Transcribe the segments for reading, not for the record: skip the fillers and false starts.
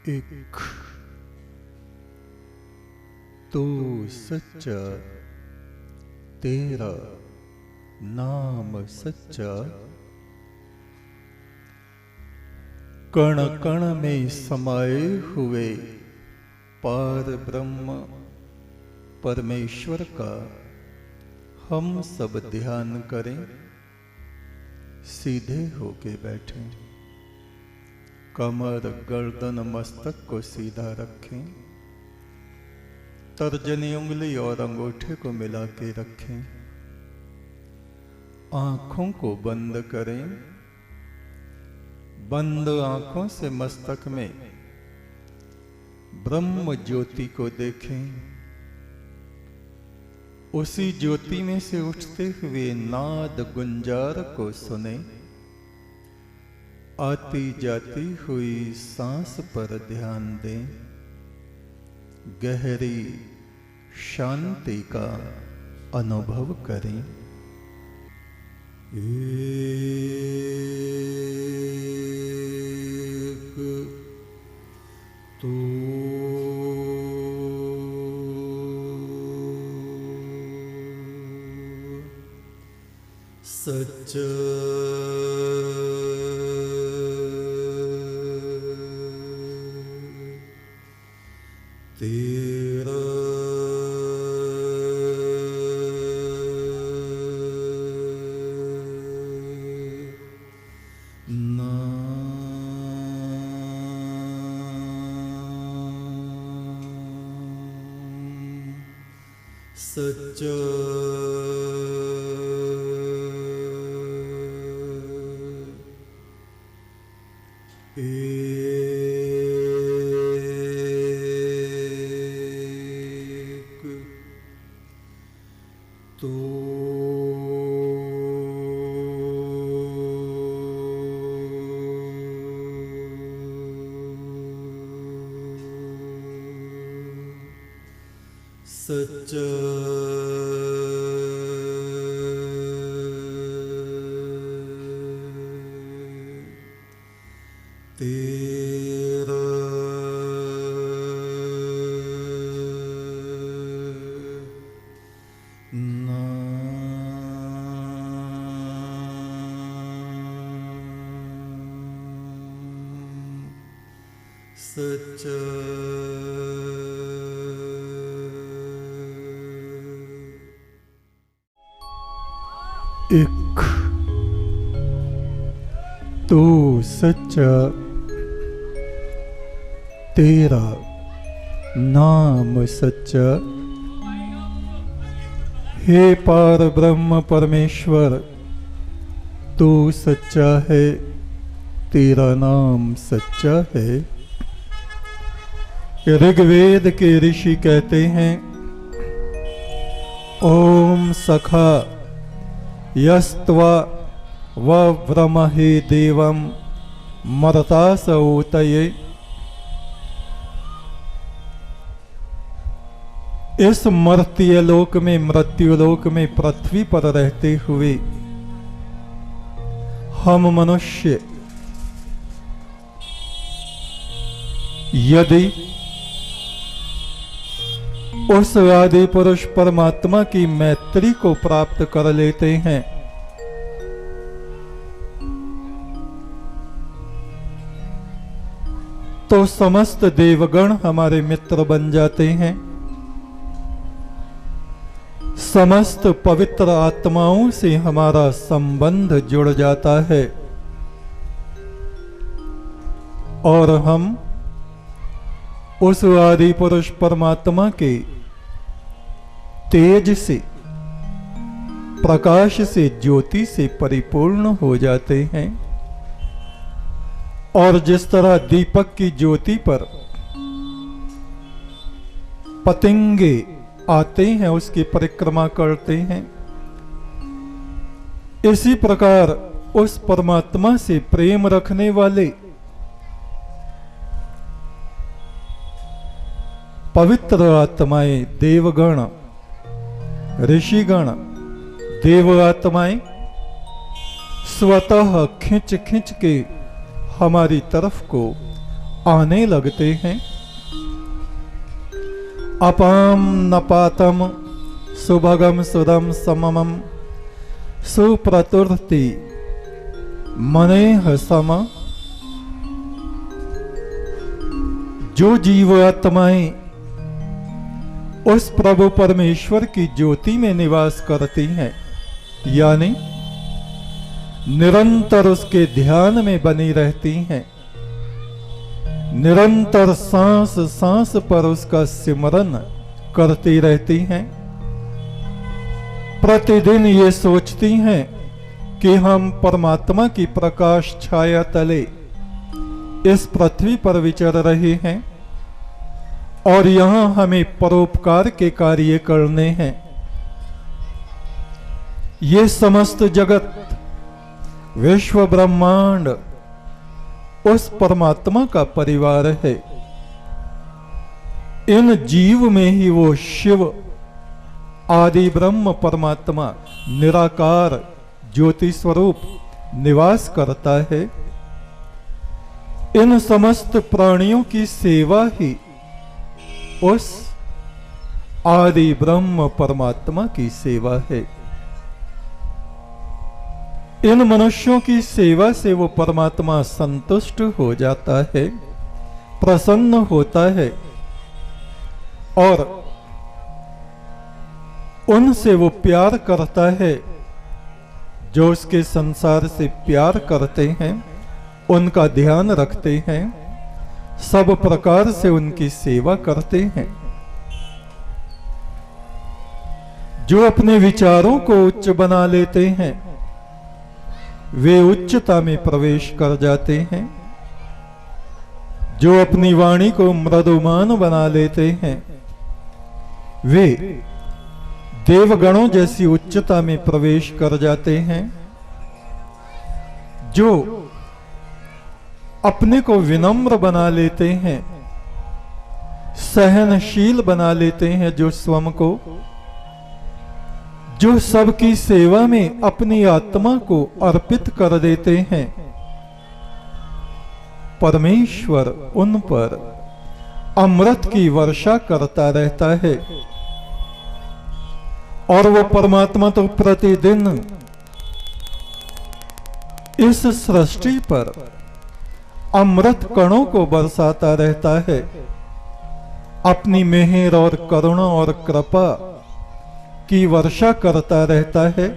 एक तू सच्चा, तेरा नाम सच्चा, कण कण में समाये हुए पार ब्रह्म परमेश्वर का हम सब ध्यान करें। सीधे होके बैठें, कमर गर्दन मस्तक को सीधा रखें, तर्जनी उंगली और अंगूठे को मिला के रखें, आंखों को बंद करें। बंद आंखों से मस्तक में ब्रह्म ज्योति को देखें। उसी ज्योति में से उठते हुए नाद गुंजार को सुने। आती जाती हुई सांस पर ध्यान दें। गहरी शांति का अनुभव करें। एक तू सच्चा, तेरा नाम सच्चा, एक तू सच्चा, तेरा नाम सच्चा, एक तू सच्चा, तेरा नाम सच्चा। हे पार ब्रह्म परमेश्वर, तू सच्चा है, तेरा नाम सच्चा है। ऋग्वेद के ऋषि कहते हैं, ओम सखा यस्त्वा वव्रमहे देवम मरतासऊतये। इस मर्त्य लोक में, मृत्युलोक में पृथ्वी पर रहते हुए हम मनुष्य यदि उस आदि पुरुष परमात्मा की मैत्री को प्राप्त कर लेते हैं तो समस्त देवगण हमारे मित्र बन जाते हैं। समस्त पवित्र आत्माओं से हमारा संबंध जुड़ जाता है और हम उस आदि पुरुष परमात्मा के तेज से, प्रकाश से, ज्योति से परिपूर्ण हो जाते हैं। और जिस तरह दीपक की ज्योति पर पतंगे आते हैं, उसकी परिक्रमा करते हैं, इसी प्रकार उस परमात्मा से प्रेम रखने वाले पवित्र आत्माएं, देवगण, ऋषिगण, देव आत्माएं स्वतः खिंच खिंच के हमारी तरफ को आने लगते हैं। अपाम नपातम सुभगम सुदम सममम सुप्रतुर्ति मनेह सम। जो जीवात्माएं उस प्रभु परमेश्वर की ज्योति में निवास करती हैं, यानी निरंतर उसके ध्यान में बनी रहती हैं, निरंतर सांस सांस पर उसका सिमरन करती रहती हैं, प्रतिदिन ये सोचती हैं कि हम परमात्मा की प्रकाश छाया तले इस पृथ्वी पर विचर रहे हैं और यहां हमें परोपकार के कार्य करने हैं। ये समस्त जगत, विश्व ब्रह्मांड उस परमात्मा का परिवार है। इन जीव में ही वो शिव आदि ब्रह्म परमात्मा निराकार ज्योति स्वरूप निवास करता है। इन समस्त प्राणियों की सेवा ही उस आदि ब्रह्म परमात्मा की सेवा है। इन मनुष्यों की सेवा से वो परमात्मा संतुष्ट हो जाता है, प्रसन्न होता है और उनसे वो प्यार करता है। जो उसके संसार से प्यार करते हैं, उनका ध्यान रखते हैं, सब प्रकार से उनकी सेवा करते हैं। जो अपने विचारों को उच्च बना लेते हैं, वे उच्चता में प्रवेश कर जाते हैं। जो अपनी वाणी को मृदुमान बना लेते हैं, वे देवगणों जैसी उच्चता में प्रवेश कर जाते हैं। जो अपने को विनम्र बना लेते हैं, सहनशील बना लेते हैं, जो स्वयं को, जो सबकी सेवा में अपनी आत्मा को अर्पित कर देते हैं, परमेश्वर उन पर अमृत की वर्षा करता रहता है। और वो परमात्मा तो प्रतिदिन इस सृष्टि पर अमृत कणों को बरसाता रहता है। अपनी मेहर और करुणा और कृपा की वर्षा करता रहता है।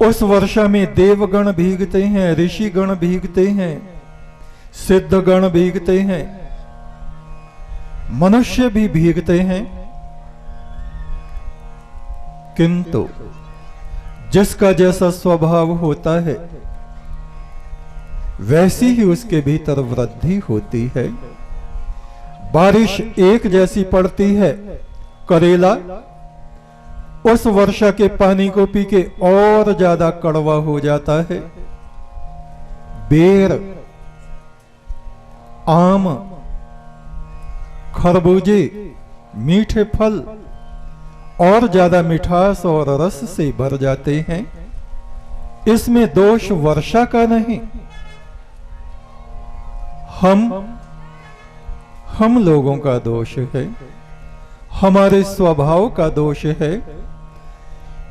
उस वर्षा में देवगण भीगते हैं, ऋषिगण भीगते हैं, सिद्धगण भीगते हैं, मनुष्य भी भीगते हैं। किंतु जिसका जैसा स्वभाव होता है, वैसी ही उसके भीतर वृद्धि होती है। बारिश एक जैसी पड़ती है, करेला उस वर्षा के पानी को पी के और ज्यादा कड़वा हो जाता है। बेर, आम, खरबूजे, मीठे फल और ज्यादा मिठास और रस से भर जाते हैं। इसमें दोष वर्षा का नहीं, हम लोगों का दोष है, हमारे स्वभाव का दोष है।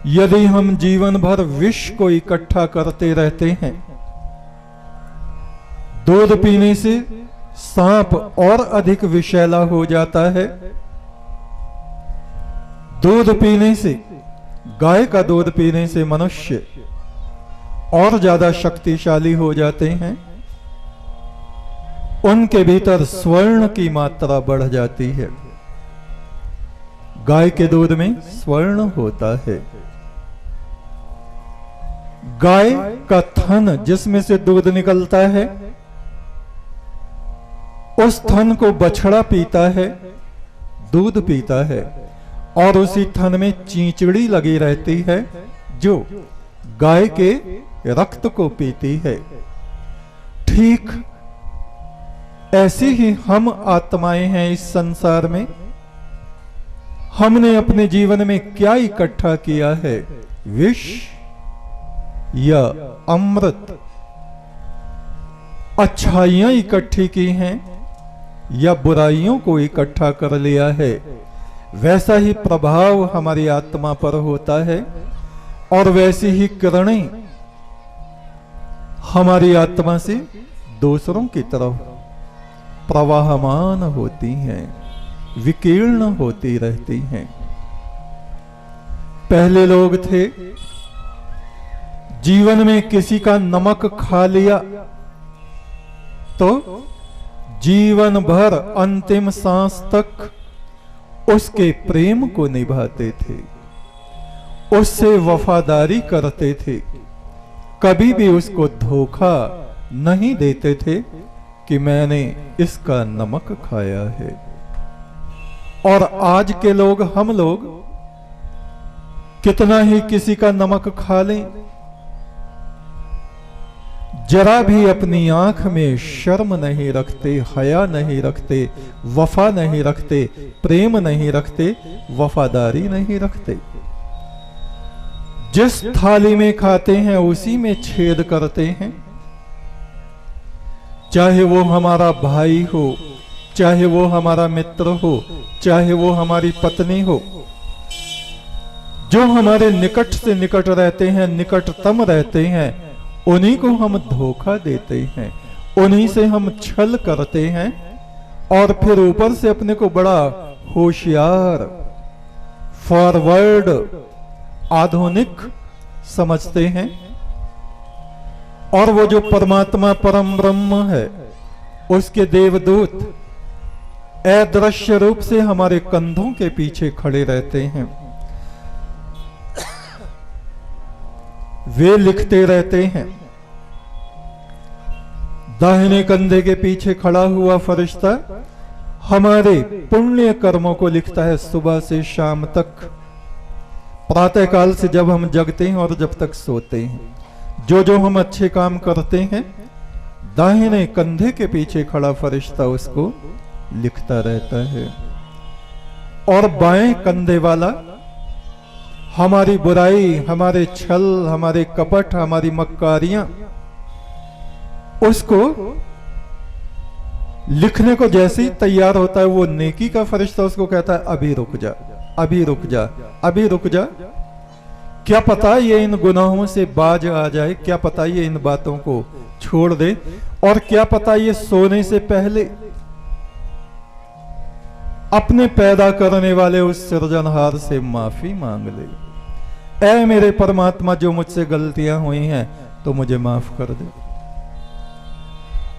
यदि हम जीवन भर विष को इकट्ठा करते रहते हैं, दूध पीने से सांप और अधिक विषैला हो जाता है। दूध पीने से, गाय का दूध पीने से मनुष्य और ज्यादा शक्तिशाली हो जाते हैं। उनके भीतर स्वर्ण की मात्रा बढ़ जाती है। गाय के दूध में स्वर्ण होता है। गाय का थन जिसमें से दूध निकलता है, उस थन को बछड़ा पीता है, दूध पीता है, और उसी थन में चींचड़ी लगी रहती है जो गाय के रक्त को पीती है। ठीक ऐसी ही हम आत्माएं हैं इस संसार में। हमने अपने जीवन में क्या इकट्ठा किया है, विष या अमृत? अच्छाइयां इकट्ठी की हैं या बुराइयों को इकट्ठा कर लिया है, वैसा ही प्रभाव हमारी आत्मा पर होता है और वैसी ही किरणें हमारी आत्मा से दूसरों की तरफ प्रवाहमान होती हैं, विकीर्ण होती रहती हैं। पहले लोग थे, जीवन में किसी का नमक खा लिया तो जीवन भर अंतिम सांस तक उसके प्रेम को निभाते थे, उससे वफादारी करते थे, कभी भी उसको धोखा नहीं देते थे कि मैंने इसका नमक खाया है। और आज के लोग, हम लोग कितना ही किसी का नमक खा लें, जरा भी अपनी आंख में शर्म नहीं रखते, हया नहीं रखते, वफा नहीं रखते, प्रेम नहीं रखते, वफादारी नहीं रखते। जिस थाली में खाते हैं उसी में छेद करते हैं। चाहे वो हमारा भाई हो, चाहे वो हमारा मित्र हो, चाहे वो हमारी पत्नी हो, जो हमारे निकट से निकट रहते हैं, निकटतम रहते हैं, उन्हीं को हम धोखा देते हैं, उन्हीं से हम छल करते हैं और फिर ऊपर से अपने को बड़ा होशियार, फॉरवर्ड, आधुनिक समझते हैं। और वो जो परमात्मा परम ब्रह्म है, उसके देवदूत अदृश्य रूप से हमारे कंधों के पीछे खड़े रहते हैं, वे लिखते रहते हैं। दाहिने कंधे के पीछे खड़ा हुआ फरिश्ता हमारे पुण्य कर्मों को लिखता है, सुबह से शाम तक, प्रातः काल से जब हम जगते हैं और जब तक सोते हैं। जो जो हम अच्छे काम करते हैं, दाहिने कंधे के पीछे खड़ा फरिश्ता उसको लिखता रहता है। और बाएं कंधे वाला हमारी बुराई, हमारे छल, हमारे कपट, हमारी मक्कारियां, उसको लिखने को जैसे ही तैयार होता है, वो नेकी का फरिश्ता उसको कहता है, अभी रुक जा, अभी रुक जा, अभी रुक जा। क्या पता ये इन गुनाहों से बाज आ जाए, क्या पता ये इन बातों को छोड़ दे, और क्या पता ये सोने से पहले अपने पैदा करने वाले उस सृजनहार से माफी मांग ले। ऐ मेरे परमात्मा, जो मुझसे गलतियां हुई हैं तो मुझे माफ कर दे।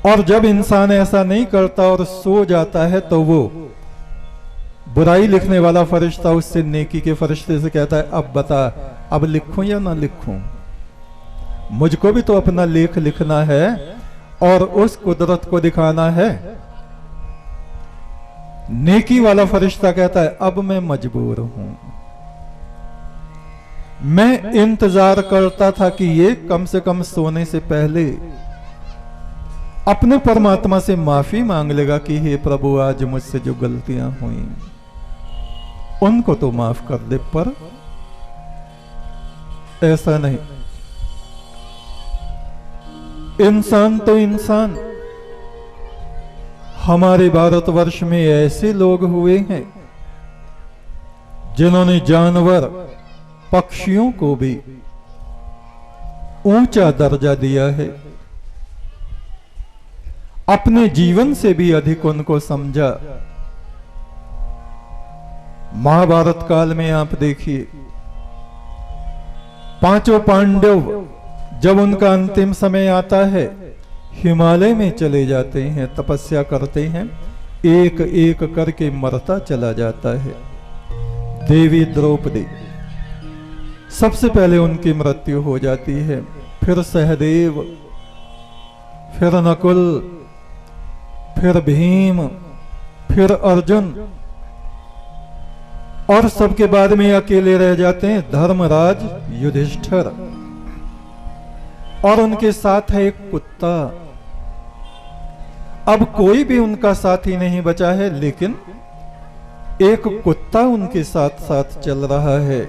और जब इंसान ऐसा नहीं करता और सो जाता है, तो वो बुराई लिखने वाला फरिश्ता उससे नेकी के फरिश्ते से कहता है, अब बता, अब लिखूं या ना लिखूं? मुझको भी तो अपना लेख लिखना है और उस कुदरत को दिखाना है। नेकी वाला फरिश्ता कहता है, अब मैं मजबूर हूं, मैं इंतजार करता था कि ये कम से कम सोने से पहले अपने परमात्मा से माफी मांग लेगा कि हे प्रभु, आज मुझसे जो गलतियां हुई उनको तो माफ कर दे। पर ऐसा नहीं। इंसान तो इंसान, हमारे भारतवर्ष में ऐसे लोग हुए हैं जिन्होंने जानवर, पक्षियों को भी ऊंचा दर्जा दिया है, अपने जीवन से भी अधिक उनको समझा। महाभारत काल में आप देखिए, पांचों पांडव जब उनका अंतिम समय आता है, हिमालय में चले जाते हैं, तपस्या करते हैं, एक एक करके मरता चला जाता है। देवी द्रौपदी सबसे पहले उनकी मृत्यु हो जाती है, फिर सहदेव, फिर नकुल, फिर भीम, फिर अर्जुन, और सबके बाद में अकेले रह जाते हैं धर्मराज युधिष्ठिर, और उनके साथ है एक कुत्ता। अब कोई भी उनका साथी नहीं बचा है, लेकिन एक कुत्ता उनके साथ साथ चल रहा है।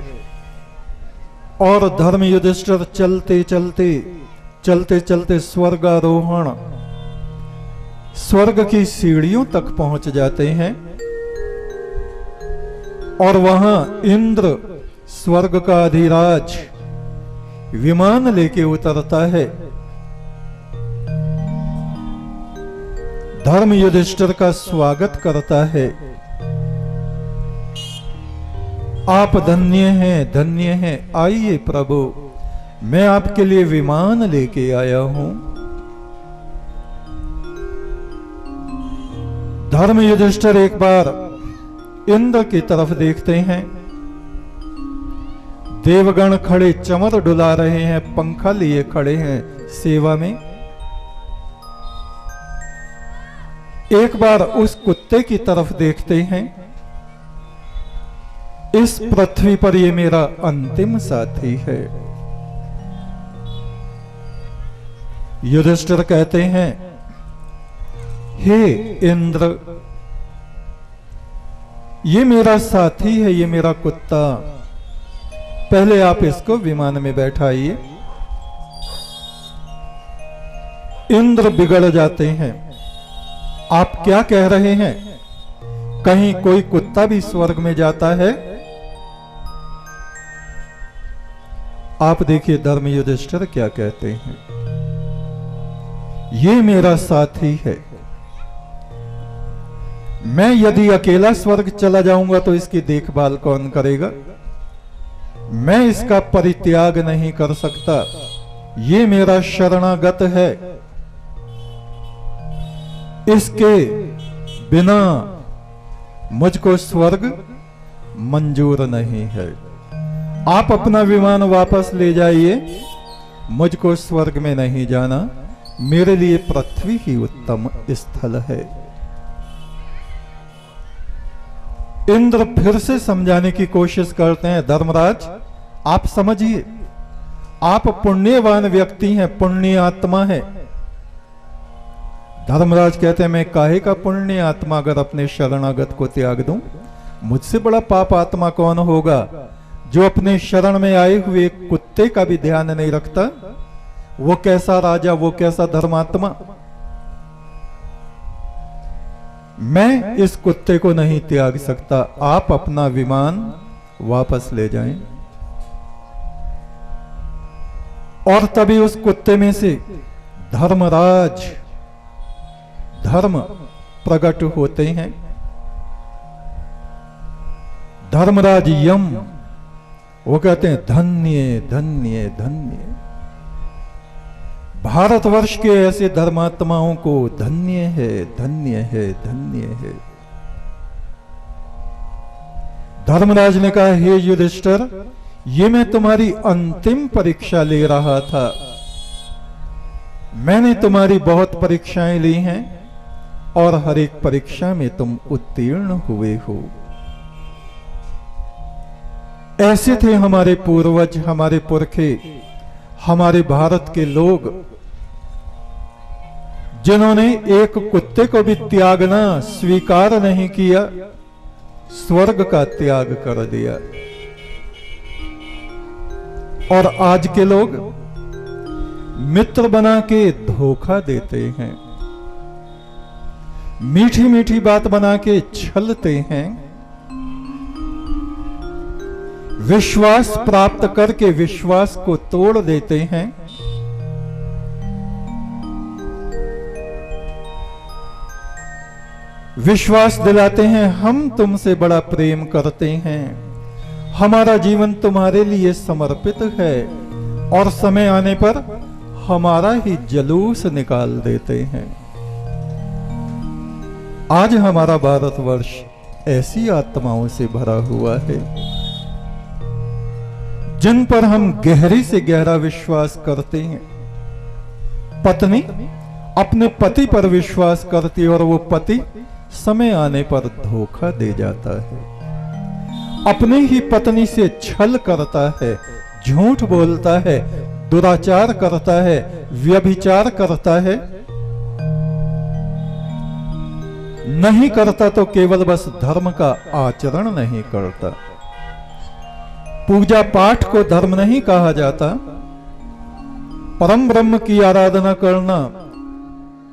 और धर्म युधिष्ठिर चलते चलते चलते चलते स्वर्गारोहण स्वर्ग की सीढ़ियों तक पहुंच जाते हैं और वहां इंद्र स्वर्ग का अधिराज विमान लेके उतरता है। धर्म युधिष्ठिर का स्वागत करता है। आप धन्य हैं, आइए प्रभु, मैं आपके लिए विमान लेके आया हूं। धर्म युधिष्ठिर एक बार इंद्र की तरफ देखते हैं। देवगण खड़े चमर डुला रहे हैं, पंखा लिए खड़े हैं सेवा में। एक बार उस कुत्ते की तरफ देखते हैं। इस पृथ्वी पर ये मेरा अंतिम साथी है। युधिष्ठिर कहते हैं, हे इंद्र, ये मेरा साथी है, ये मेरा कुत्ता, पहले आप इसको विमान में बैठाइए। इंद्र बिगड़ जाते हैं। आप क्या कह रहे हैं? कहीं कोई कुत्ता भी स्वर्ग में जाता है? आप देखिए धर्म युधिष्ठिर क्या कहते हैं, ये मेरा साथी है। मैं यदि अकेला स्वर्ग चला जाऊंगा तो इसकी देखभाल कौन करेगा? मैं इसका परित्याग नहीं कर सकता। ये मेरा शरणागत है। इसके बिना मुझको स्वर्ग मंजूर नहीं है। आप अपना विमान वापस ले जाइए, मुझको स्वर्ग में नहीं जाना, मेरे लिए पृथ्वी ही उत्तम स्थल है। इंद्र फिर से समझाने की कोशिश करते हैं, धर्मराज आप समझिए, आप पुण्यवान व्यक्ति हैं, पुण्य आत्मा है। धर्मराज कहते हैं, मैं काहे का पुण्य आत्मा अगर अपने शरणागत को त्याग दूं? मुझसे बड़ा पाप आत्मा कौन होगा जो अपने शरण में आए हुए कुत्ते का भी ध्यान नहीं रखता? वो कैसा राजा, वो कैसा धर्मात्मा? मैं इस कुत्ते को नहीं त्याग सकता। आप अपना विमान वापस ले जाएं। और तभी उस कुत्ते में से धर्मराज, धर्म प्रकट होते हैं। धर्मराज यम, वो कहते हैं, धन्य धन्य धन्य, भारतवर्ष के ऐसे धर्मात्माओं को धन्य है, धन्य है, धन्य है। धर्मराज ने कहा, हे युधिष्ठिर, ये मैं तुम्हारी अंतिम परीक्षा ले रहा था। मैंने तुम्हारी बहुत परीक्षाएं ली हैं और हर एक परीक्षा में तुम उत्तीर्ण हुए हो। ऐसे थे हमारे पूर्वज, हमारे पुरखे, हमारे भारत के लोग, जिन्होंने एक कुत्ते को भी त्यागना स्वीकार नहीं किया, स्वर्ग का त्याग कर दिया। और आज के लोग मित्र बना के धोखा देते हैं, मीठी मीठी बात बना के छलते हैं, विश्वास प्राप्त करके विश्वास को तोड़ देते हैं। विश्वास दिलाते हैं, हम तुमसे बड़ा प्रेम करते हैं, हमारा जीवन तुम्हारे लिए समर्पित है, और समय आने पर हमारा ही जलूस निकाल देते हैं। आज हमारा भारतवर्ष ऐसी आत्माओं से भरा हुआ है जिन पर हम गहरी से गहरा विश्वास करते हैं। पत्नी अपने पति पर विश्वास करती है और वो पति समय आने पर धोखा दे जाता है, अपनी ही पत्नी से छल करता है, झूठ बोलता है, दुराचार करता है, व्यभिचार करता है। नहीं करता तो केवल बस धर्म का आचरण नहीं करता। पूजा पाठ को धर्म नहीं कहा जाता। परम ब्रह्म की आराधना करना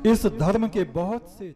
इस धर्म के बहुत से